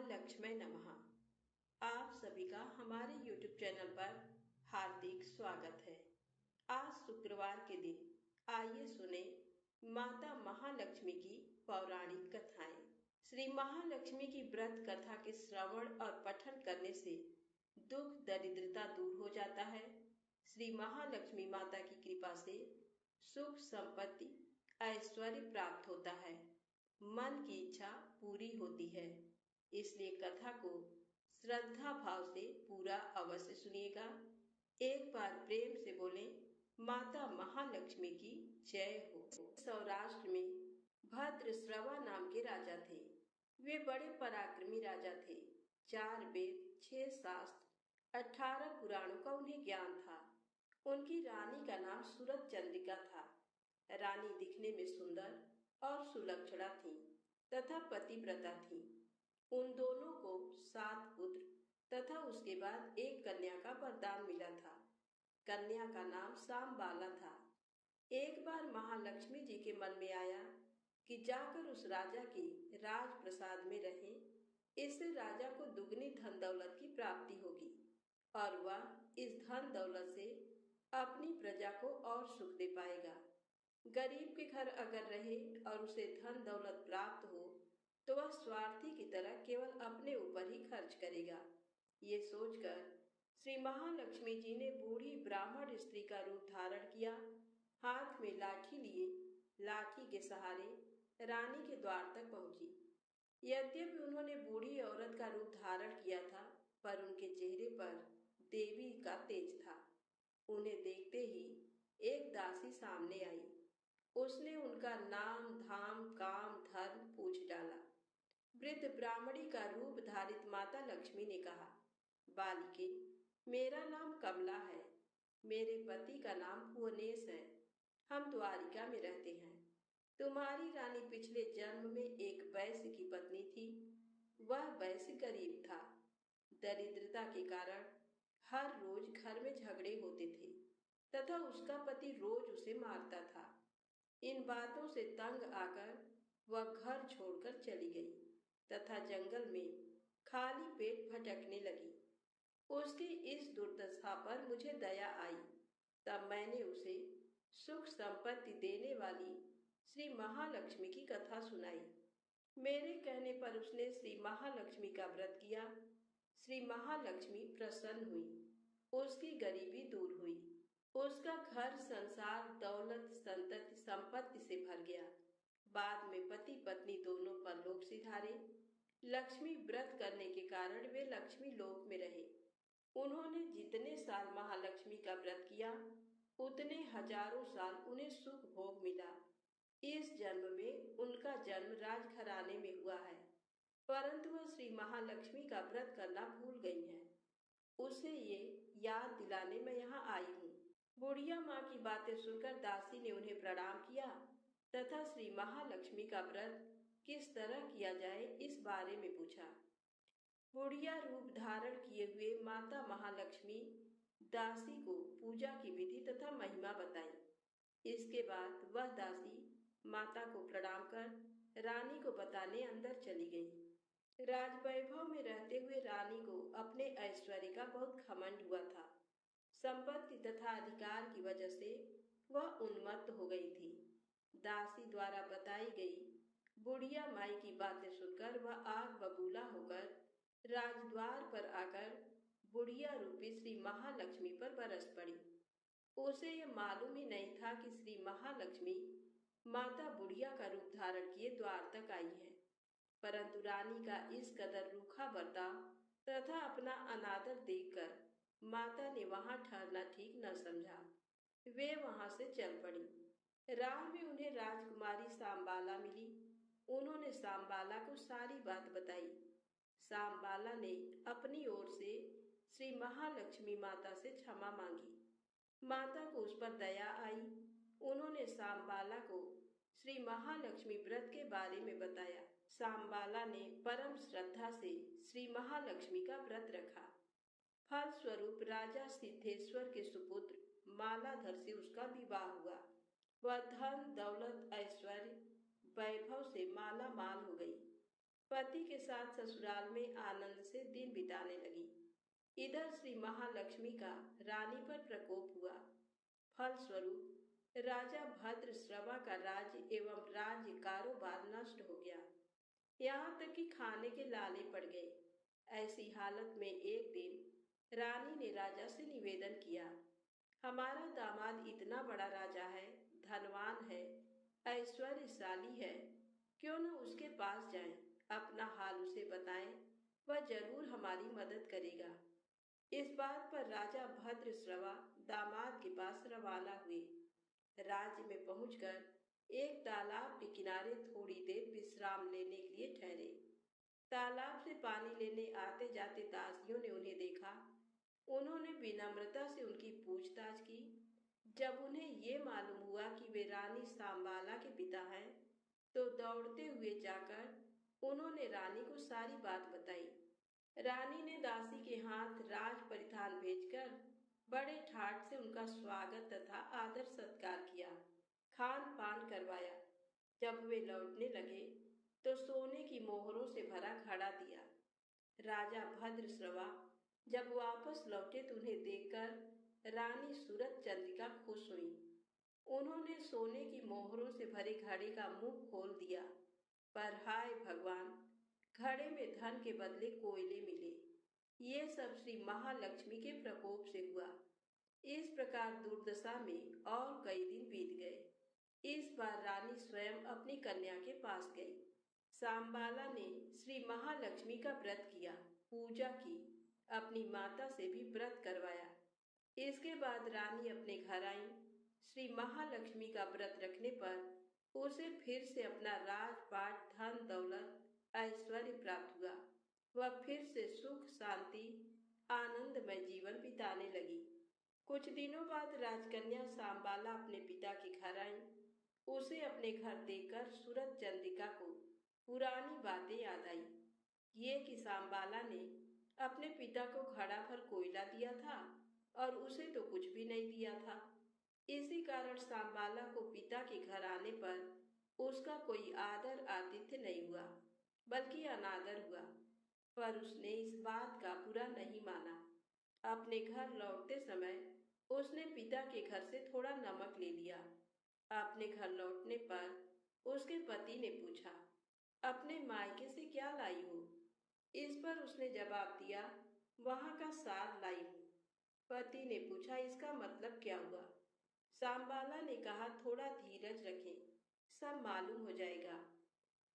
महालक्ष्मी नमः। आप सभी का हमारे YouTube चैनल पर हार्दिक स्वागत है। आज शुक्रवार के दिन आइए सुने माता महालक्ष्मी की पौराणिक कथाएं। श्री महालक्ष्मी की व्रत कथा के श्रवण और पठन करने से दुख दरिद्रता दूर हो जाता है। श्री महालक्ष्मी माता की कृपा से सुख संपत्ति ऐश्वर्य प्राप्त होता है, मन की इच्छा पूरी होती है। इसलिए कथा को श्रद्धा भाव से पूरा अवश्य सुनिएगा। एक बार प्रेम से बोले माता महालक्ष्मी की जय हो। सौराष्ट्र में भद्रश्रवा नाम के राजा थे। वे बड़े पराक्रमी राजा थे। 4 वेद, 6 शास्त्र, 18 पुराणों का उन्हें ज्ञान था। उनकी रानी का नाम सूरत चंद्रिका था। रानी दिखने में सुंदर और सुलक्षणा थी तथा पतिव्रता थी। उन दोनों को 7 पुत्र तथा उसके बाद एक कन्या का वरदान मिला था। कन्या का नाम सांबाला था। एक बार महालक्ष्मी जी के मन में आया कि जाकर उस राजा के राजप्रसाद में रहें। इससे राजा को दुगनी धन दौलत की प्राप्ति होगी और वह इस धन दौलत से अपनी प्रजा को और सुख दे पाएगा। गरीब के घर अगर रहे और उसे धन दौलत प्राप्त हो तो वह स्वार्थी की तरह केवल अपने ऊपर ही खर्च करेगा। ये सोचकर श्री महालक्ष्मी जी ने बूढ़ी ब्राह्मण स्त्री का रूप धारण किया। हाथ में लाठी लिए लाठी के सहारे रानी के द्वार तक पहुंची। यद्यपि उन्होंने बूढ़ी औरत का रूप धारण किया था, पर उनके चेहरे पर देवी का तेज था। उन्हें देखते ही एक दासी सामने आई। उसने उनका नाम, धाम, काम, धर्म पूछ डाला। वृद्ध ब्राह्मणी का रूप धारित माता लक्ष्मी ने कहा, बालिके, मेरा नाम कमला है। मेरे पति का नाम भुवनेश है। हम द्वारिका में रहते हैं। तुम्हारी रानी पिछले जन्म में एक वैश्य की पत्नी थी। वह वैश्य गरीब था। दरिद्रता के कारण हर रोज घर में झगड़े होते थे तथा उसका पति रोज उसे मारता था। इन बातों से तंग आकर वह घर छोड़कर चली गई तथा जंगल में खाली पेट भटकने लगी। उसकी इस दुर्दशा पर मुझे दया आई। तब मैंने उसे सुख संपत्ति देने वाली श्री महालक्ष्मी की कथा सुनाई। मेरे कहने पर उसने श्री महालक्ष्मी का व्रत किया। श्री महालक्ष्मी प्रसन्न हुई। उसकी गरीबी दूर हुई। उसका घर संसार दौलत संतति संपत्ति से भर गया। बाद में पति पत्नी दोनों परलोक सिधारे। लक्ष्मी व्रत करने के कारण वे लक्ष्मी लोक में रहे। उन्होंने जितने साल महालक्ष्मी का व्रत किया उतने हजारों साल उन्हें सुख भोग मिला। इस जन्म में उनका जन्म राजघराने में हुआ है, परंतु वह श्री महालक्ष्मी का व्रत करना भूल गई हैं। उसे ये याद दिलाने मैं यहाँ आई हूँ। बुढ़िया माँ की बातें सुनकर दासी ने उन्हें प्रणाम किया तथा श्री महालक्ष्मी का व्रत किस तरह किया जाए इस बारे में पूछा। बुढ़िया रूप धारण किए हुए माता महालक्ष्मी दासी को पूजा की विधि तथा महिमा बताई। इसके बाद वह दासी माता को प्रणाम कर रानी को बताने अंदर चली गई। राजवैभव में रहते हुए रानी को अपने ऐश्वर्य का बहुत घमंड हुआ था। संपत्ति तथा अधिकार की वजह से वह उन्मत्त हो गई थी। दासी द्वारा बताई गई बुढ़िया माई की बातें सुनकर वह आग बबूला होकर राजद्वार पर आकर बुढ़िया रूपी श्री महालक्ष्मी पर बरस पड़ी। उसे यह मालूम ही नहीं था कि श्री महालक्ष्मी माता बुढ़िया का रूप धारण किए द्वार तक आई है, परंतु रानी का इस कदर रूखा बर्ताव तथा अपना अनादर देखकर माता ने वहां ठहरना ठीक न समझा। वे वहां से चल पड़ी। राह में उन्हें राजकुमारी सांबाला मिली। उन्होंने सांबाला को सारी बात बताई। सांबाला ने अपनी ओर से श्री महालक्ष्मी माता से क्षमा मांगी। माता को उस पर दया आई। उन्होंने सांबाला को श्री महालक्ष्मी व्रत के बारे में बताया। सांबाला ने परम श्रद्धा से श्री महालक्ष्मी का व्रत रखा। फल स्वरूप राजा सिद्धेश्वर के सुपुत्र मालाधर से उसका विवाह हुआ। वह धन दौलत ऐश्वर्य वैभव से माला माल हो गई। पति के साथ ससुराल में आनंद से दिन बिताने लगी। इधर श्री महालक्ष्मी का रानी पर प्रकोप हुआ। फलस्वरूप राजा भद्रश्रवा का राज्य एवं राज्य कारोबार नष्ट हो गया। यहाँ तक कि खाने के लाले पड़ गए। ऐसी हालत में एक दिन रानी ने राजा से निवेदन किया, हमारा दामाद इतना बड़ा राजा है, धनवान है, ऐश्वर्यशाली है, क्यों न उसके पास जाएं, अपना हाल उसे बताएं, वह जरूर हमारी मदद करेगा। इस बात पर राजा भद्रश्रवा दामाद के पास रवाना हुए। राज्य में पहुंचकर एक तालाब के किनारे थोड़ी देर विश्राम लेने के लिए ठहरे। तालाब से पानी लेने आते जाते दासियों ने उन्हें देखा। उन्होंने विनम्रता से उनकी पूछताछ की। जब उन्हें ये मालूम हुआ कि वे रानी सांबाला के पिता हैं, तो दौड़ते हुए जाकर उन्होंने रानी को सारी बात बताई। रानी ने दासी के हाथ राज परिधान भेजकर बड़े ठाट से उनका स्वागत तथा आदर सत्कार किया, खान पान करवाया। जब वे लौटने लगे तो सोने की मोहरों से भरा घड़ा दिया। राजा भद्रश्रवा जब वापस लौटे तो उन्हें देखकर रानी सूरत चंद्रिका खुश हुई। उन्होंने सोने की मोहरों से भरे घड़े का मुंह खोल दिया, पर हाय भगवान, घड़े में धन के बदले कोयले मिले। ये सब श्री महालक्ष्मी के प्रकोप से हुआ। इस प्रकार दुर्दशा में और कई दिन बीत गए। इस बार रानी स्वयं अपनी कन्या के पास गई। सांबाला ने श्री महालक्ष्मी का व्रत किया, पूजा की, अपनी माता से भी व्रत करवाया। इसके बाद रानी अपने घर आई। श्री महालक्ष्मी का व्रत रखने पर उसे फिर से अपना राजपाट, धन दौलत, ऐश्वर्य प्राप्त हुआ। वह फिर से सुख शांति आनंदमय जीवन बिताने लगी। कुछ दिनों बाद राजकन्या सांबाला अपने पिता के घर आई। उसे अपने घर देखकर सूरत चंद्रिका को पुरानी बातें याद आई। ये कि सांबाला ने अपने पिता को घड़ा भर कोयला दिया था और उसे तो कुछ भी नहीं दिया था। इसी कारण सांबाला को पिता के घर आने पर उसका कोई आदर आतिथ्य नहीं हुआ, बल्कि अनादर हुआ। पर उसने इस बात का बुरा नहीं माना। अपने घर लौटते समय उसने पिता के घर से थोड़ा नमक ले लिया। अपने घर लौटने पर उसके पति ने पूछा, अपने मायके से क्या लाई हो? इस पर उसने जवाब दिया, वहां का साग लाई हूं। पति ने पूछा, इसका मतलब क्या हुआ? सांबाला ने कहा, थोड़ा धीरज रखें, सब मालूम हो जाएगा।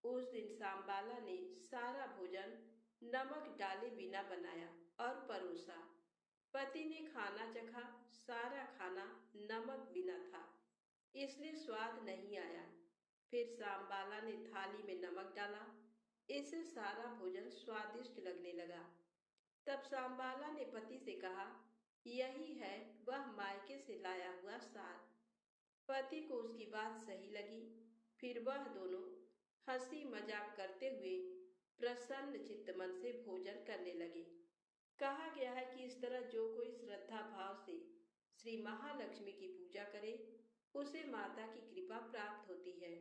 उस दिन सांबाला ने सारा भोजन नमक डाले बिना बनाया और परोसा। पति ने खाना चखा, सारा खाना नमक बिना था, इसलिए स्वाद नहीं आया। फिर सांबाला ने थाली में नमक डाला, इससे सारा भोजन स्वादिष्ट लगने लगा। तब सांबाला ने पति से कहा, यही है वह मायके से लाया हुआ साग। पति को उसकी बात सही लगी। फिर वह दोनों हंसी मजाक करते हुए प्रसन्न चित्त मन से भोजन करने लगे। कहा गया है कि इस तरह जो कोई श्रद्धा भाव से श्री महालक्ष्मी की पूजा करे, उसे माता की कृपा प्राप्त होती है,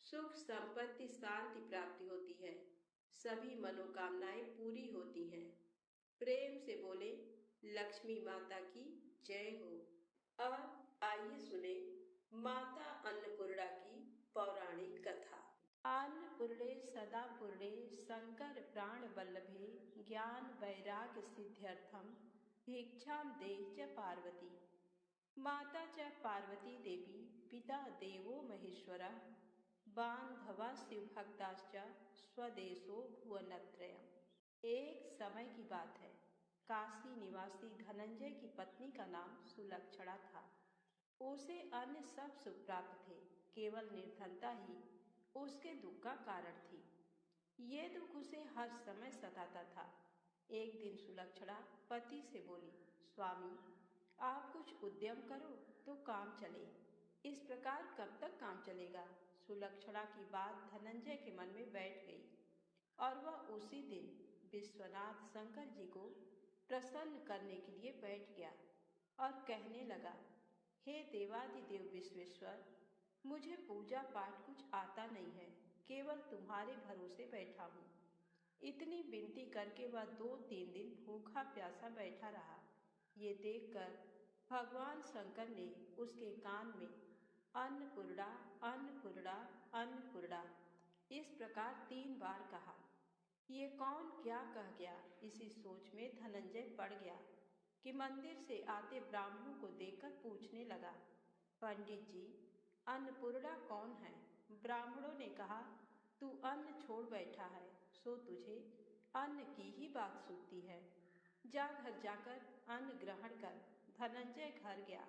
सुख संपत्ति शांति प्राप्ति होती है, सभी मनोकामनाएं पूरी होती हैं। प्रेम से बोले लक्ष्मी माता की जय हो। अब आइए सुने माता अन्नपूर्णा की पौराणिक कथा। अन्नपूर्णे सदा पूर्णे शंकर प्राण वल्लभे ज्ञान वैराग्य सिद्ध्यर्थम भिक्षाम देहि च पार्वती। माता च पार्वती देवी पिता देवो महेश्वरः बांधवा शिवभक्ताश्च स्वदेशो भुवनत्रयम्। एक समय की बात है। काशी निवासी धनंजय की पत्नी का नाम सुलक्षणा था। उसे अन्य सब सुख प्राप्त थे, केवल निर्धनता ही उसके दुख का कारण थी। ये दुख उसे हर समय सताता था। एक दिन सुलक्षणा पति से बोली, स्वामी आप कुछ उद्यम करो तो काम चले। इस प्रकार कब तक काम चलेगा? सुलक्षणा की बात धनंजय के मन में बैठ गई और वह उसी दिन विश्वनाथ शंकर जी को प्रसन्न करने के लिए बैठ गया और कहने लगा, हे देवादिदेव विश्वेश्वर, मुझे पूजा पाठ कुछ आता नहीं है, केवल तुम्हारे भरोसे बैठा हूँ। इतनी विनती करके वह 2-3 दिन भूखा प्यासा बैठा रहा। ये देखकर भगवान शंकर ने उसके कान में अन्नपूर्णा, अन्नपूर्णा, अन्नपूर्णा इस प्रकार 3 बार कहा। ये कौन क्या कह गया, इसी सोच में धनंजय पड़ गया कि मंदिर से आते ब्राह्मणों को देखकर पूछने लगा, पंडित जी, अन्नपूर्णा कौन है? ब्राह्मणों ने कहा, तू अन्न छोड़ बैठा है, सो तुझे अन्न की ही बात सूझती है। जा घर जाकर अन्न ग्रहण कर। धनंजय घर गया,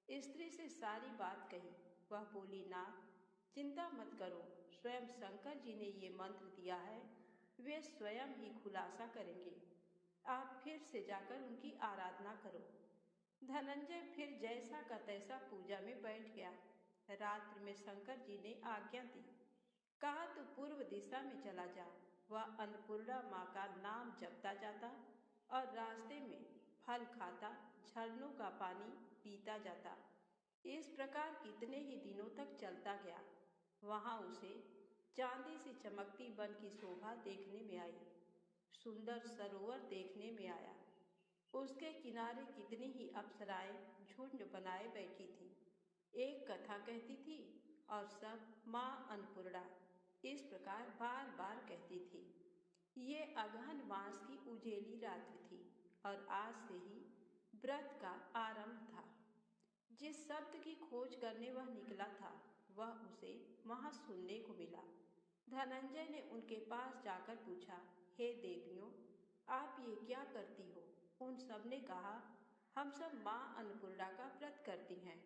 स्त्री से सारी बात कही। वह बोली, नाथ, चिंता मत करो, स्वयं शंकर जी ने ये मंत्र दिया है, वे स्वयं ही खुलासा करेंगे। आप फिर से जाकर उनकी आराधना करो। धनंजय फिर जैसा का तैसा पूजा में बैठ गया। रात्रि में शंकर जी ने आज्ञा दी, कहा तू पूर्व दिशा में चला जा। वह अन्नपूर्णा माँ का नाम जपता जाता और रास्ते में फल खाता, झरनों का पानी पीता जाता। इस प्रकार कितने ही दिनों तक चलता गया। वहाँ उसे चांदी सी चमकती वन की शोभा देखने में आई। सुंदर सरोवर देखने में आया। उसके किनारे कितनी ही अप्सराएं झुंड बनाए बैठी थी। एक कथा कहती थी और सब माँ अन्नपूर्णा इस प्रकार बार बार कहती थी। ये अगहन मास की उजेली रात्रि थी और आज से ही व्रत का आरंभ था। जिस शब्द की खोज करने वह निकला था, वह उसे वहां सुनने को मिला। धनंजय ने उनके पास जाकर पूछा, हे देवियों, आप ये क्या करती हो? उन सब ने कहा, हम सब माँ अन्नपूर्णा का व्रत करती हैं।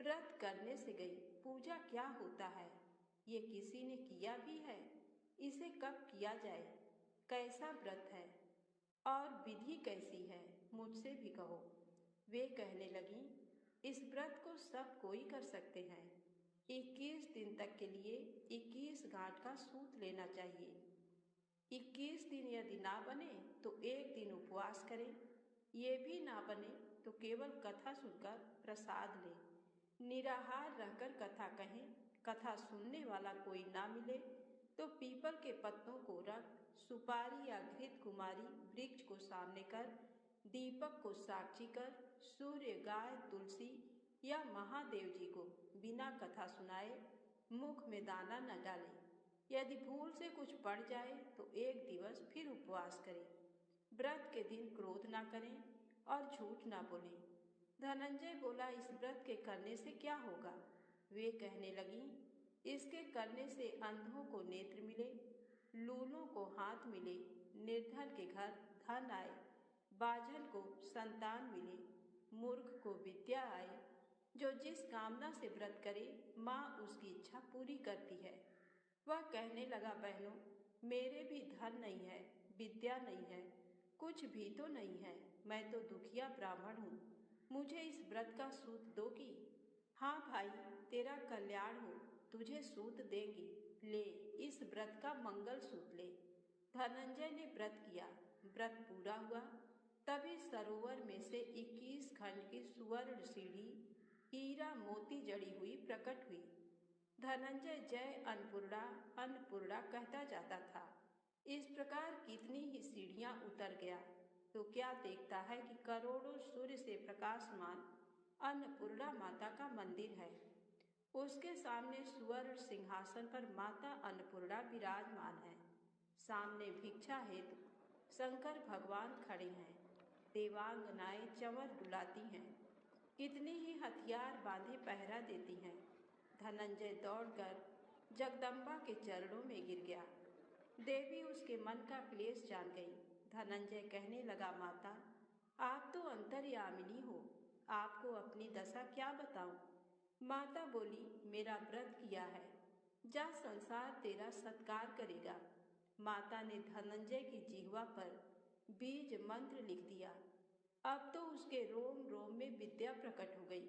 व्रत करने से गई, पूजा क्या होता है? ये किसी ने किया भी है? इसे कब किया जाए? कैसा व्रत है और विधि कैसी है? मुझसे भी कहो। वे कहने लगी, इस व्रत को सब कोई कर सकते हैं। 21 दिन तक के लिए 21 गांठ का सूत लेना चाहिए। 21 दिन यदि ना बने तो 1 दिन उपवास करें। ये भी ना बने तो केवल कथा सुनकर प्रसाद लें। निराहार रहकर कथा कहें। कथा सुनने वाला कोई ना मिले तो पीपल के पत्तों को रख, सुपारी या घृत कुमारी वृक्ष को सामने कर, दीपक को साक्षी कर, सूर्य, गाय, तुलसी या महादेव जी को बिना कथा सुनाए मुख में दाना न डाले। यदि भूल से कुछ पड़ जाए तो 1 दिवस फिर उपवास करें। व्रत के दिन क्रोध ना करें और झूठ ना बोलें। धनंजय बोला, इस व्रत के करने से क्या होगा? वे कहने लगी, इसके करने से अंधों को नेत्र मिले, लूलों को हाथ मिले, निर्धन के घर धन आए, बाझल को संतान मिले, मूर्ख को विद्या आए। जो जिस कामना से व्रत करे, माँ उसकी इच्छा पूरी करती है। वह कहने लगा, बहनों, मेरे भी धन नहीं है, विद्या नहीं है, कुछ भी तो नहीं है। मैं तो दुखिया ब्राह्मण हूँ। मुझे इस व्रत का सूत दोगी? हाँ भाई, तेरा कल्याण हो, तुझे सूत देंगी। ले, इस व्रत का मंगल सूत ले। धनंजय ने व्रत किया। व्रत पूरा हुआ। तभी सरोवर में से 21 खंड की सुवर्ण सीढ़ी हीरा मोती जड़ी हुई प्रकट हुई। धनंजय जय अन्नपूर्णा अन्नपूर्णा कहता जाता था। इस प्रकार कितनी ही सीढ़ियां उतर गया तो क्या देखता है कि करोड़ों सूर्य से प्रकाशमान अन्नपूर्णा माता का मंदिर है। उसके सामने सुवर्ण सिंहासन पर माता अन्नपूर्णा विराजमान है। सामने भिक्षा हेतु शंकर भगवान खड़े हैं। देवांगनाएं चंवर डुलाती हैं। कितनी ही हथियार बांधे पहरा देती हैं। धनंजय दौड़कर जगदम्बा के चरणों में गिर गया। देवी उसके मन का क्लेश जान गई। धनंजय कहने लगा, माता, आप तो अंतर्यामिनी हो, आपको अपनी दशा क्या बताऊं? माता बोली, मेरा व्रत किया है, जा, संसार तेरा सत्कार करेगा। माता ने धनंजय की जिह्वा पर बीज मंत्र लिख दिया। अब तो उसके रोम रोम में विद्या प्रकट हो गई।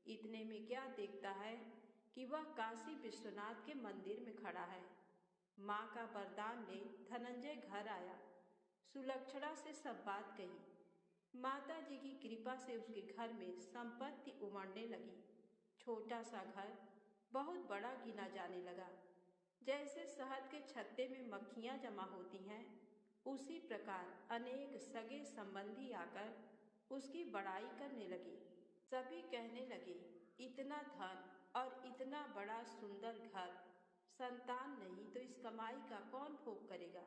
इतने में क्या देखता है कि वह काशी विश्वनाथ के मंदिर में खड़ा है। माँ का वरदान ले धनंजय घर आया। सुलक्षणा से सब बात कही। माता जी की कृपा से उसके घर में संपत्ति उमड़ने लगी। छोटा सा घर बहुत बड़ा गिना जाने लगा। जैसे शहद के छत्ते में मक्खियां जमा होती हैं, उसी प्रकार अनेक सगे संबंधी आकर उसकी बड़ाई करने लगे। सभी कहने लगे, इतना धन और इतना बड़ा सुंदर घर, संतान नहीं तो इस कमाई का कौन भोग करेगा।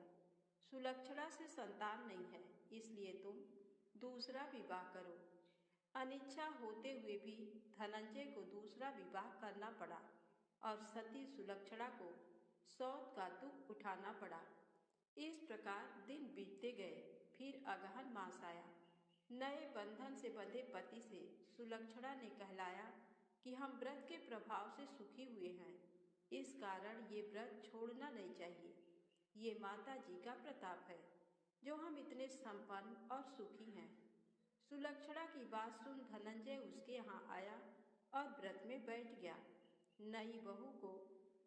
सुलक्षणा से संतान नहीं है, इसलिए तुम दूसरा विवाह करो। अनिच्छा होते हुए भी धनंजय को दूसरा विवाह करना पड़ा और सती सुलक्षणा को सौत का दुख उठाना पड़ा। इस प्रकार दिन बीतते गए। फिर अगहन मास आया। नए बंधन से बंधे पति से सुलक्षणा ने कहलाया कि हम व्रत के प्रभाव से सुखी हुए हैं, इस कारण ये व्रत छोड़ना नहीं चाहिए। ये माता जी का प्रताप है जो हम इतने संपन्न और सुखी हैं। सुलक्षणा की बात सुन धनंजय उसके यहाँ आया और व्रत में बैठ गया। नई बहू को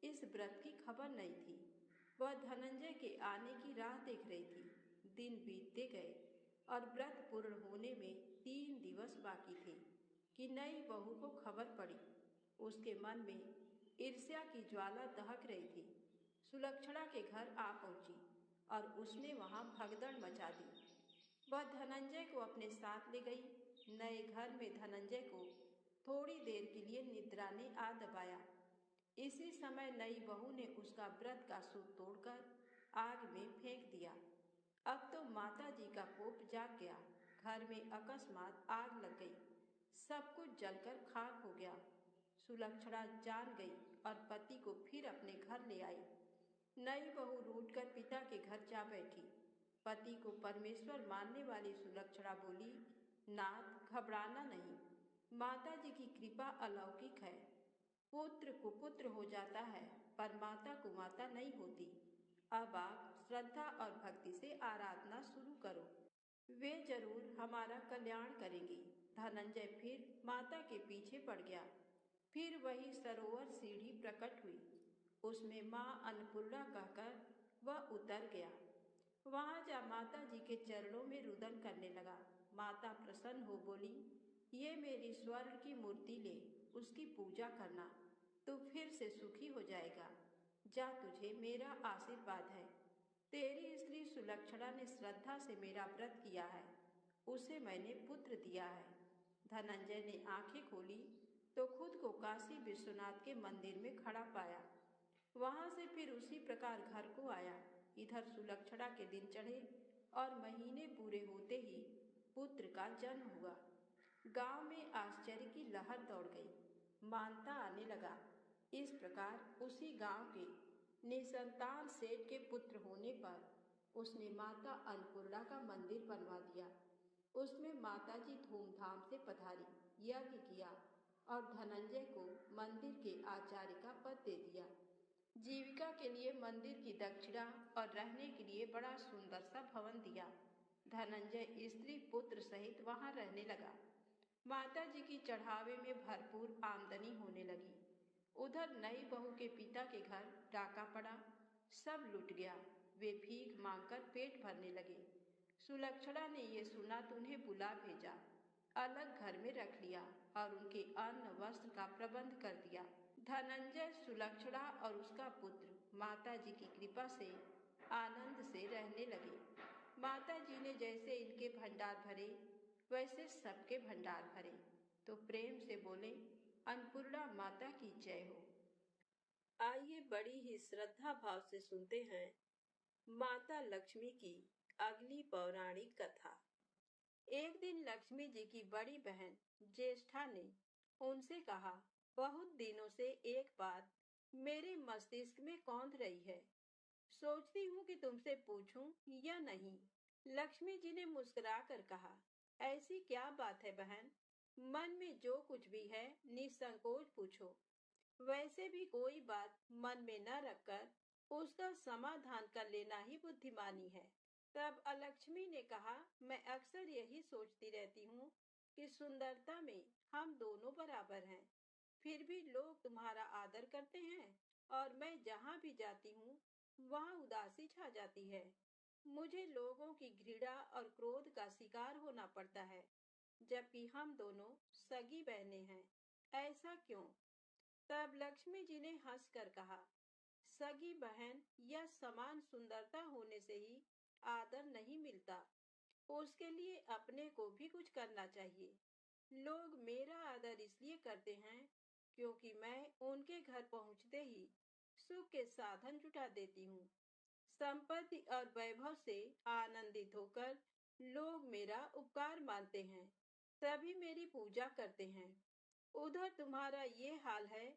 इस व्रत की खबर नहीं थी। वह धनंजय के आने की राह देख रही थी। दिन बीतते गए और व्रत पूर्ण होने में 3 दिवस बाकी थे कि नई बहू को खबर पड़ी। उसके मन में ईर्ष्या की ज्वाला दहक रही थी। सुलक्षणा के घर आ पहुंची और उसने वहां भगदड़ मचा दी। वह धनंजय को अपने साथ ले गई। नए घर में धनंजय को थोड़ी देर के लिए निद्रा ने आ दबाया। इसी समय नई बहू ने उसका व्रत का सूत तोड़कर आग में फेंक दिया। अब तो माता जी का कोप जाग गया। घर में अकस्मात आग लग गई। सब कुछ जलकर खाक हो गया। सुलक्षणा जान गई और पति को फिर अपने घर ले आई। नई बहू रूठकर पिता के घर जा बैठी। पति को परमेश्वर मानने वाली सुलक्षणा बोली, नाथ घबराना नहीं, माता जी की कृपा अलौकिक है। पुत्र कुपुत्र हो जाता है पर माता कुमाता नहीं होती। अब आप श्रद्धा और भक्ति से आराधना शुरू करो, वे जरूर हमारा कल्याण करेंगी। धनंजय फिर माता के पीछे पड़ गया। फिर वही सरोवर सीढ़ी प्रकट हुई। उसमें माँ अन्नपूर्णा कहकर वह उतर गया। वहां जा माता जी के चरणों में रुदन करने लगा। माता प्रसन्न हो बोली, ये मेरी स्वर्ण की मूर्ति ले, उसकी पूजा करना, तू फिर से सुखी हो जाएगा। जा, तुझे मेरा आशीर्वाद है। तेरी स्त्री सुलक्षणा ने श्रद्धा से मेरा व्रत किया है, उसे मैंने पुत्र दिया है। धनंजय ने आंखें खोली तो खुद को काशी विश्वनाथ के मंदिर में खड़ा पाया। वहां से फिर उसी प्रकार घर को आया। इधर सुलक्षणा के दिन चढ़े और महीने पूरे होते ही पुत्र का जन्म हुआ। गांव में आश्चर्य की लहर दौड़ गई। मानता आने लगा। इस प्रकार उसी गांव के निसंतान सेठ के पुत्र होने पर उसने माता अन्नपूर्णा का मंदिर बनवा दिया। उसमें माता जी धूमधाम से पधारी, यज्ञ किया और धनंजय को मंदिर के आचार्य का पद दे दिया। जीविका के लिए मंदिर की दक्षिणा और रहने के लिए बड़ा सुंदर सा भवन दिया। धनंजय स्त्री पुत्र सहित वहां रहने लगा। माता जी की चढ़ावे में भरपूर आमदनी होने लगी। उधर नई बहू के पिता के घर डाका पड़ा, सब लुट गया। वे भीख मांगकर पेट भरने लगे। सुलक्षणा ने ये सुना तो उन्हें बुला भेजा, अलग घर में रख लिया और उनके अन्न वस्त्र का प्रबंध कर दिया। धनंजय, सुलक्षणा और उसका पुत्र माता जी की कृपा से आनंद से रहने लगे। माता जी ने जैसे इनके भंडार भरे वैसे सबके भंडार भरे, तो प्रेम से बोले, अन्नपूर्णा माता की जय हो। आइए बड़ी ही श्रद्धा भाव से सुनते हैं माता लक्ष्मी की अगली पौराणिक कथा। एक दिन लक्ष्मी जी की बड़ी बहन ज्येष्ठा ने उनसे कहा, बहुत दिनों से एक बात मेरे मस्तिष्क में कौंध रही है, सोचती हूँ कि तुमसे पूछूं या नहीं। लक्ष्मी जी ने मुस्कुराकर कहा, ऐसी क्या बात है बहन, मन में जो कुछ भी है निसंकोच पूछो। वैसे भी कोई बात मन में न रखकर उसका समाधान कर लेना ही बुद्धिमानी है। तब अलक्ष्मी ने कहा, मैं अक्सर यही सोचती रहती हूँ कि सुंदरता में हम दोनों बराबर हैं, फिर भी लोग तुम्हारा आदर करते हैं और मैं जहाँ भी जाती हूँ वहाँ उदासी छा जाती है। मुझे लोगों की घृणा और क्रोध का शिकार होना पड़ता है, जबकि हम दोनों सगी बहनें हैं। ऐसा क्यों? तब लक्ष्मी जी ने हंसकर कहा, सगी बहन या समान सुंदरता होने से ही आदर नहीं मिलता। उसके लिए अपने को भी कुछ करना चाहिए। लोग मेरा आदर इसलिए करते हैं क्योंकि मैं उनके घर पहुंचते ही सुख के साधन जुटा देती हूँ। संपत्ति और वैभव से आनंदित होकर लोग मेरा उपकार मानते हैं, तभी मेरी पूजा करते हैं। उधर तुम्हारा ये हाल है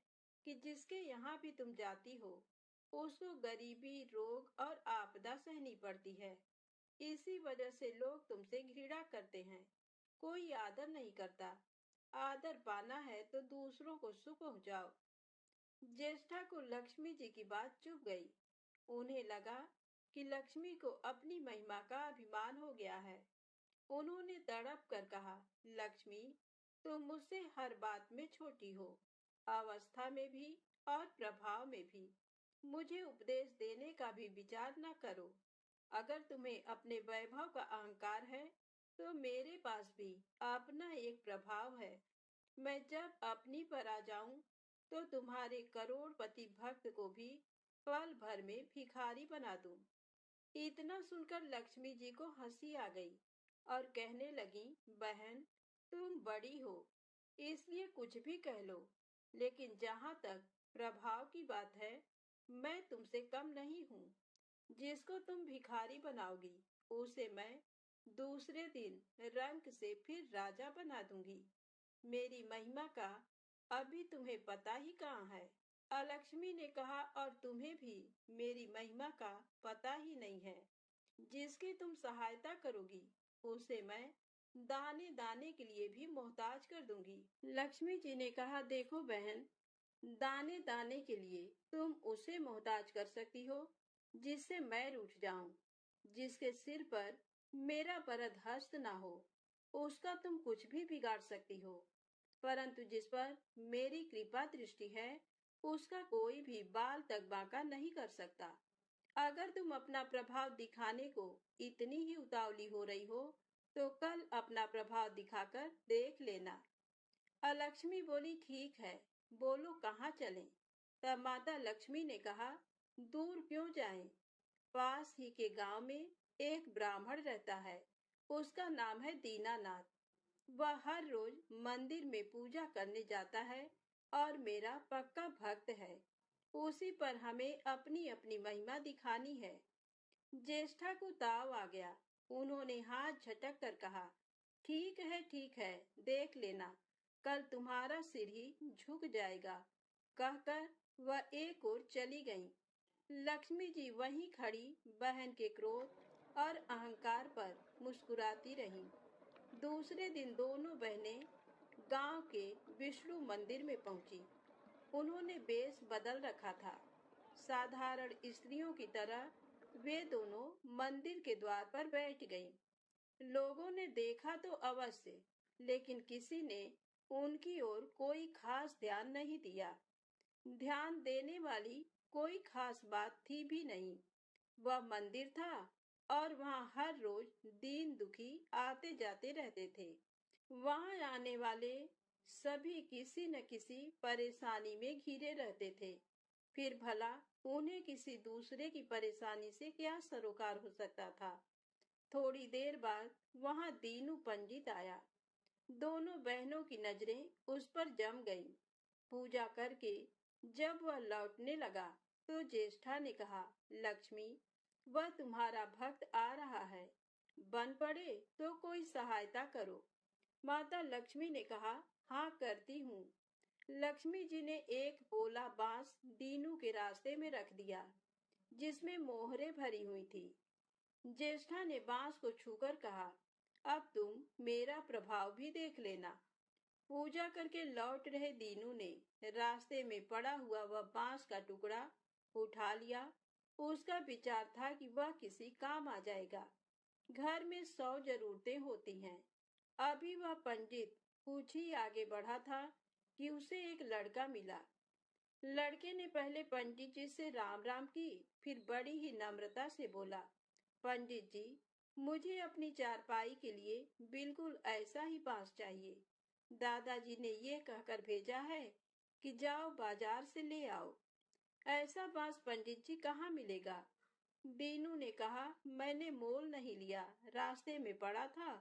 कि जिसके यहाँ भी तुम जाती हो, उसको गरीबी, रोग और आपदा सहनी पड़ती है। इसी वजह से लोग तुमसे घृणा करते हैं। कोई आदर नहीं करता। आदर पाना है तो दूसरों को सुख पहुंचाओ। ज्येष्ठा को लक्ष्मी जी की बात चुभ गई। उन्हें लगा कि लक्ष्मी को अपनी महिमा का अभिमान हो गया है। उन्होंने तड़प कर कहा, लक्ष्मी, तुम मुझसे हर बात में छोटी हो, अवस्था में भी और प्रभाव में भी। मुझे उपदेश देने का भी विचार न करो। अगर तुम्हें अपने वैभव का अहंकार है, तो मेरे पास भी अपना एक प्रभाव है। मैं जब अपनी पर आ जाऊं, तो तुम्हारे करोड़पति भक्त को भी पल भर में भिखारी बना दूं। इतना सुनकर लक्ष्मी जी को हंसी आ गई और कहने लगी, बहन, तुम बड़ी हो, इसलिए कुछ भी कह लो, लेकिन जहां तक प्रभाव की बात है, मैं तुमसे कम नहीं हूँ। जिसको तुम भिखारी बनाओगी, उसे मैं दूसरे दिन रंक से फिर राजा बना दूंगी। मेरी महिमा का अभी तुम्हें पता ही कहाँ है। अलक्ष्मी ने कहा, और तुम्हें भी मेरी महिमा का पता ही नहीं है। जिसकी तुम सहायता करोगी, उसे मैं दाने दाने के लिए भी मोहताज कर दूंगी। लक्ष्मी जी ने कहा, देखो बहन, दाने दाने के लिए तुम उसे मोहताज कर सकती हो जिससे मैं रूठ जाऊं, जिसके सिर पर मेरा वरद हस्त ना हो, उसका तुम कुछ भी बिगाड़ सकती हो। परंतु जिस पर मेरी कृपा दृष्टि है, उसका कोई भी बाल तक बांका नहीं कर सकता। अगर तुम अपना प्रभाव दिखाने को इतनी ही उतावली हो रही हो, तो कल अपना प्रभाव दिखाकर देख लेना। अलक्ष्मी बोली, ठीक है, बोलो कहाँ चलें? तब माता लक्ष्मी ने कहा, दूर क्यों जाएं? पास ही के गांव में एक ब्राह्मण रहता है। उसका नाम है दीनानाथ। वह हर रोज मंदिर में पूजा करने जाता है और मेरा पक्का भक्त है। उसी पर हमें अपनी अपनी महिमा दिखानी है। ज्येष्ठा को ताव आ गया। उन्होंने हाथ झटक कर कहा, ठीक है, देख लेना, कल तुम्हारा सिर ही झुक जाएगा। कहकर वह एक ओर चली गईं। लक्ष्मी जी वहीं खड़ी बहन के क्रोध और अहंकार पर मुस्कुराती रहीं। दूसरे दिन दोनों बहनें गांव के विष्णु मंदिर में पहुंची। उन्होंने वेश बदल रखा था। साधारण स्त्रियों की तरह वे दोनों मंदिर के द्वार पर बैठ गईं। लोगों ने देखा तो अवश्य, लेकिन किसी ने उनकी ओर कोई खास ध्यान नहीं दिया। ध्यान देने वाली कोई खास बात थी भी नहीं। वह मंदिर था और वहां हर रोज दीन दुखी आते जाते रहते थे। वहां आने वाले सभी किसी न किसी परेशानी में घिरे रहते थे। फिर भला उन्हें किसी दूसरे की परेशानी से क्या सरोकार हो सकता था? थोड़ी देर बाद वहां दीनू पंडित आया। दोनों बहनों की नजरें उस पर जम गईं। पूजा करके जब वह लौटने लगा, तो ज्येष्ठा ने कहा, लक्ष्मी, वह तुम्हारा भक्त आ रहा है, बन पड़े तो कोई सहायता करो। माता लक्ष्मी ने कहा, हाँ, करती हूँ। लक्ष्मी जी ने एक पोला बांस दीनू के रास्ते में रख दिया, जिसमें मोहरे भरी हुई थी। ज्येष्ठा ने बांस को छूकर कहा, अब तुम मेरा प्रभाव भी देख लेना। पूजा करके लौट रहे दीनू ने रास्ते में पड़ा हुआ वह बांस का टुकड़ा उठा लिया। उसका विचार था कि वह किसी काम आ जाएगा। घर में 100 जरूरतें होती हैं। अभी वह पंडित कुछ ही आगे बढ़ा था कि उसे एक लड़का मिला। लड़के ने पहले पंडित जी से राम राम की, फिर बड़ी ही नम्रता से बोला, पंडित जी, मुझे अपनी चारपाई के लिए बिल्कुल ऐसा ही बांस चाहिए। दादाजी ने ये कहकर भेजा है कि जाओ बाजार से ले आओ। ऐसा बांस पंडित जी कहाँ मिलेगा? दीनू ने कहा, मैंने मोल नहीं लिया, रास्ते में पड़ा था,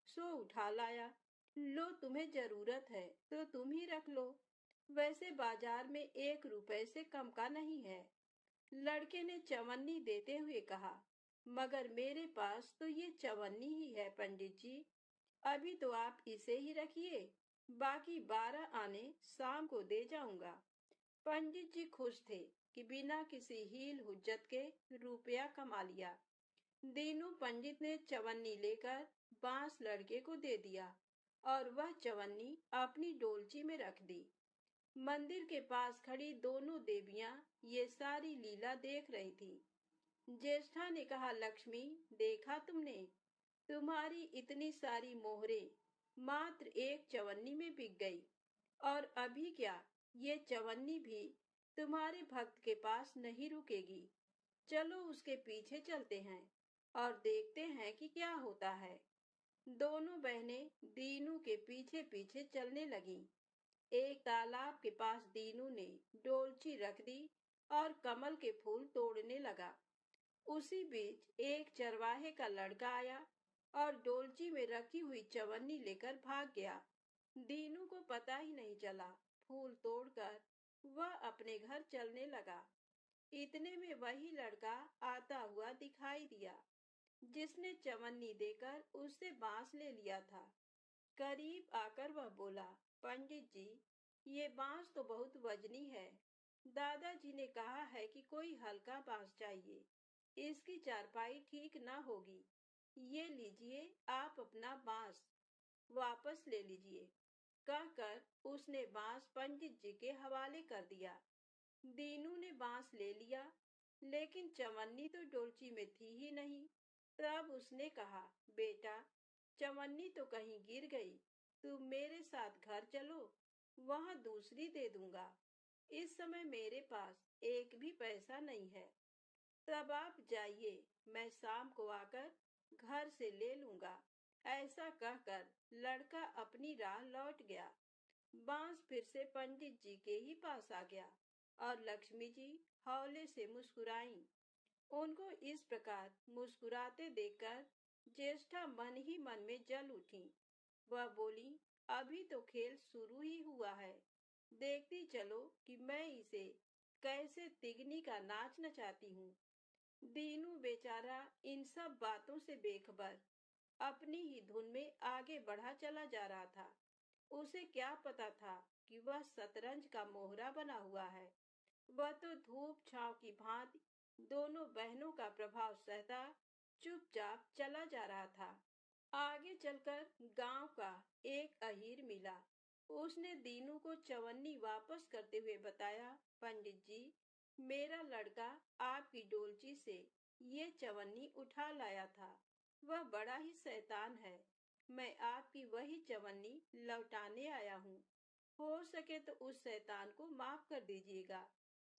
सो उठा लाया। लो, तुम्हें जरूरत है तो तुम ही रख लो। वैसे बाजार में 1 रुपए से कम का नहीं है। लड़के ने चवन्नी देते हुए कहा, मगर मेरे पास तो ये चवन्नी ही है पंडित जी। अभी तो आप इसे ही रखिए, बाकी 12 आने शाम को दे जाऊंगा। पंडित जी खुश थे कि बिना किसी हील हुज्जत के रुपया कमा लिया। दीनू पंडित ने चवन्नी लेकर बांस लड़के को दे दिया और वह चवन्नी अपनी डोलची में रख दी। मंदिर के पास खड़ी दोनों देवियां ये सारी लीला देख रही थी। ज्येष्ठा ने कहा, लक्ष्मी, देखा तुमने, तुम्हारी इतनी सारी मोहरें मात्र एक चवन्नी में बिक गई। और अभी क्या, ये चवन्नी भी तुम्हारे भक्त के पास नहीं रुकेगी। चलो उसके पीछे चलते हैं और देखते हैं कि क्या होता है। दोनों बहनें दीनू के पीछे पीछे चलने लगीं। एक तालाब के पास दीनू ने डोलची रख दी और कमल के फूल तोड़ने लगा। उसी बीच एक चरवाहे का लड़का आया और डोलची में रखी हुई चवन्नी लेकर भाग गया। दीनू को पता ही नहीं चला। फूल तोड़कर वह अपने घर चलने लगा। इतने में वही लड़का आता हुआ दिखाई दिया जिसने चवन्नी देकर उससे बांस ले लिया था। करीब आकर वह बोला, पंडित जी, ये बांस तो बहुत वजनी है। दादाजी ने कहा है कि कोई हल्का बांस चाहिए, इसकी चारपाई ठीक ना होगी। ये लीजिए, आप अपना बांस वापस ले लीजिए। कहकर उसने बांस पंडित जी के हवाले कर दिया। दीनू ने बांस ले लिया, लेकिन चवन्नी तो डोलची में थी ही नहीं। तब उसने कहा, बेटा, चवन्नी तो कहीं गिर गई, तुम मेरे साथ घर चलो, वहां दूसरी दे दूंगा। इस समय मेरे पास एक भी पैसा नहीं है। तब आप जाइए, मैं शाम को आकर घर से ले लूंगा। ऐसा कहकर लड़का अपनी राह लौट गया। बांस फिर से पंडित जी के ही पास आ गया और लक्ष्मी जी हौले से मुस्कुराईं। उनको इस प्रकार मुस्कुराते देखकर ज्येष्ठा मन ही मन में जल उठी। वह बोली, अभी तो खेल शुरू ही हुआ है, देखती चलो कि मैं इसे कैसे तिगनी का नाच नचाती हूँ। दीनू बेचारा इन सब बातों से बेखबर अपनी ही धुन में आगे बढ़ा चला जा रहा था। उसे क्या पता था कि वह शतरंज का मोहरा बना हुआ है। वह तो धूप छांव की भांति दोनों बहनों का प्रभाव सहता चुपचाप चला जा रहा था। आगे चलकर गांव का एक अहीर मिला। उसने दीनू को चवन्नी वापस करते हुए बताया, पंडित जी, मेरा लड़का आपकी डोलची से ये चवन्नी उठा लाया था। वह बड़ा ही शैतान है। मैं आपकी वही चवन्नी लौटाने आया हूँ। हो सके तो उस शैतान को माफ कर दीजिएगा।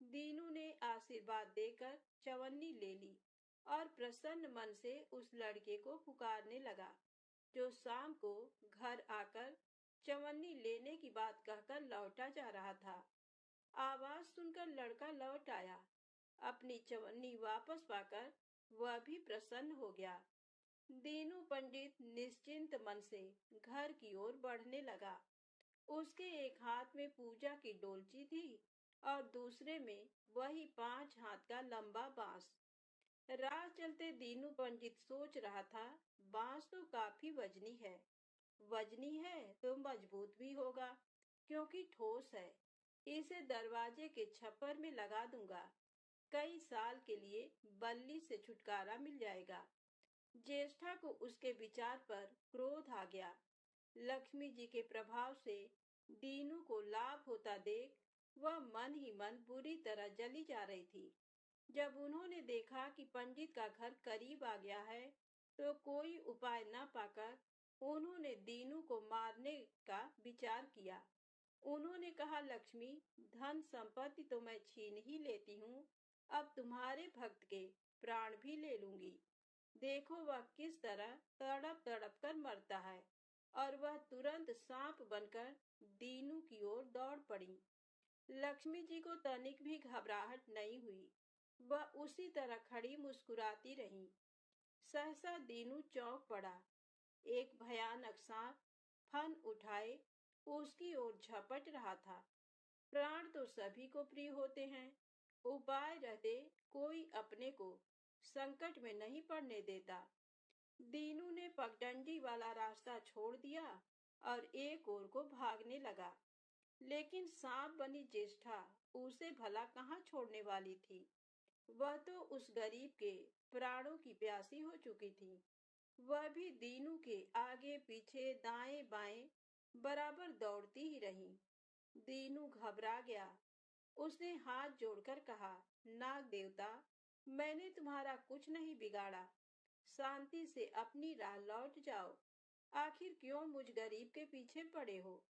दीनू ने आशीर्वाद देकर चवन्नी ले ली और प्रसन्न मन से उस लड़के को पुकारने लगा, जो शाम को घर आकर चवन्नी लेने की बात कहकर लौटा जा रहा था। आवाज सुनकर लड़का लौट आया। अपनी चवन्नी वापस पाकर वह भी प्रसन्न हो गया। दीनू पंडित निश्चिंत मन से घर की ओर बढ़ने लगा। उसके एक हाथ में पूजा की डोलची थी और दूसरे में वही 5 हाथ का लंबा बांस। राह चलते दीनू पंडित सोच रहा था, बांस तो काफी वजनी है। वजनी है तो मजबूत भी होगा, क्योंकि ठोस है। इसे दरवाजे के छप्पर में लगा दूंगा। कई साल के लिए बल्ली से छुटकारा मिल जाएगा। ज्येष्ठा को उसके विचार पर क्रोध आ गया। लक्ष्मी जी के प्रभाव से दीनू को लाभ होता देख वह मन ही मन बुरी तरह जली जा रही थी। जब उन्होंने देखा कि पंडित का घर करीब आ गया है, तो कोई उपाय न पाकर उन्होंने दीनू को मारने का विचार किया। उन्होंने कहा, लक्ष्मी, धन संपत्ति तो मैं छीन ही लेती हूँ, अब तुम्हारे भक्त के प्राण भी ले लूंगी। देखो वह किस तरह तड़प तड़प कर मरता है। और वह तुरंत सांप बनकर दीनू की ओर दौड़ पड़ी। लक्ष्मी जी को तनिक भी घबराहट नहीं हुई। वह उसी तरह खड़ी मुस्कुराती रही। सहसा दीनू चौंक पड़ा। एक भयानक सांप फन उठाए उसकी ओर झपट रहा था। प्राण तो सभी को प्रिय होते हैं, उपाय रहते कोई अपने को संकट में नहीं पड़ने देता। दीनू ने पगडंडी वाला रास्ता छोड़ दिया और एक ओर को भागने लगा। लेकिन सांप बनी ज्येष्ठा उसे भला कहाँ छोड़ने वाली थी। वह तो उस गरीब के प्राणों की प्यासी हो चुकी थी। वह भी दीनू के आगे पीछे दाएं बाएं बराबर दौड़ती ही रही। दीनू घबरा गया। उसने हाथ जोड़कर कहा, नाग देवता, मैंने तुम्हारा कुछ नहीं बिगाड़ा। शांति से अपनी राह लौट जाओ। आखिर क्यों मुझ गरीब के पीछे पड़े हो?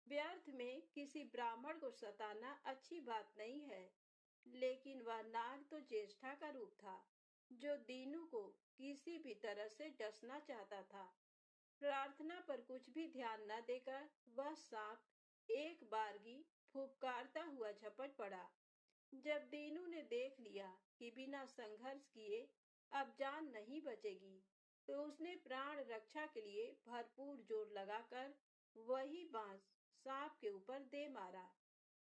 व्यर्थ में किसी ब्राह्मण को सताना अच्छी बात नहीं है। लेकिन वह नाग तो ज्येष्ठा का रूप था, जो दीनू को किसी भी तरह से डसना चाहता था। प्रार्थना पर कुछ भी ध्यान न देकर वह सांप एक बारगी फुफकारता हुआ झपट पड़ा। जब दीनू ने देख लिया कि बिना संघर्ष किए अब जान नहीं बचेगी, तो उसने प्राण रक्षा के लिए भरपूर जोर लगाकर वही बांस सांप के ऊपर दे मारा।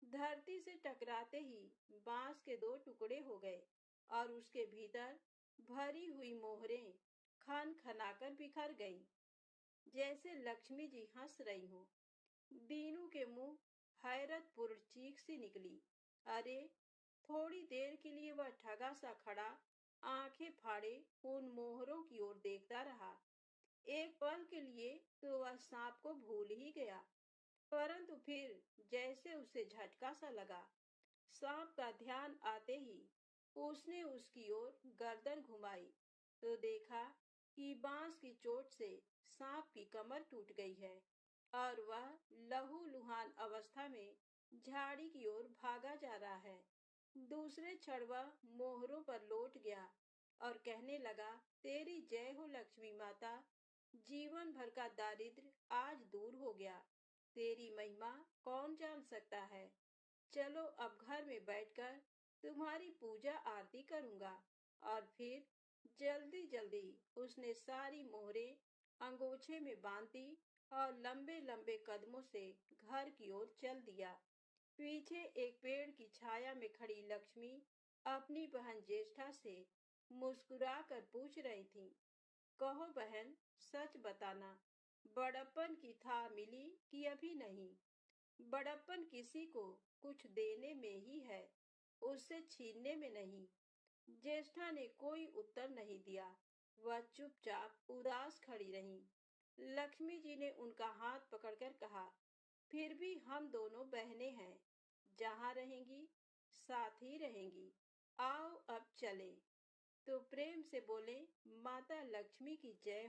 धरती से टकराते ही बांस के दो टुकड़े हो गए और उसके भीतर भरी हुई मोहरें खन खनाकर बिखर गईं, जैसे लक्ष्मी जी हंस रही हों। दीनू के मुंह हैरतपूर्ण चीख सी निकली। अरे! थोड़ी देर के लिए वह ठगा सा खड़ा आंखें फाड़े उन मोहरों की ओर देखता रहा। एक पल के लिए तो वह सांप को भूल ही गया, परंतु फिर जैसे उसे झटका सा लगा। सांप का ध्यान आते ही उसने उसकी ओर गर्दन घुमाई तो देखा कि बांस की चोट से सांप की कमर टूट गई है और वह लहूलुहान अवस्था में झाड़ी की ओर भागा जा रहा है। दूसरे क्षण वह मोहरों पर लौट गया और कहने लगा, तेरी जय हो लक्ष्मी माता। जीवन भर का दारिद्र्य आज दूर हो गया। तेरी महिमा कौन जान सकता है। चलो अब घर में बैठकर तुम्हारी पूजा आरती करूंगा। और फिर जल्दी जल्दी उसने सारी मोहरें अंगोछे में बांध दी और लंबे लंबे कदमों से घर की ओर चल दिया। पीछे एक पेड़ की छाया में खड़ी लक्ष्मी अपनी बहन ज्येष्ठा से मुस्कुराकर पूछ रही थी, कहो बहन, सच बताना, बड़प्पन की था मिली कि अभी नहीं? बड़प्पन किसी को कुछ देने में ही है, उससे छीनने में नहीं। ज्येष्ठा ने कोई उत्तर नहीं दिया। वह चुपचाप उदास खड़ी रही। लक्ष्मी जी ने उनका हाथ पकड़कर कहा, फिर भी हम दोनों बहनें हैं, जहाँ रहेंगी साथ ही रहेंगी। आओ अब चलें। तो प्रेम से बोले, माता लक्ष्मी की जय हो।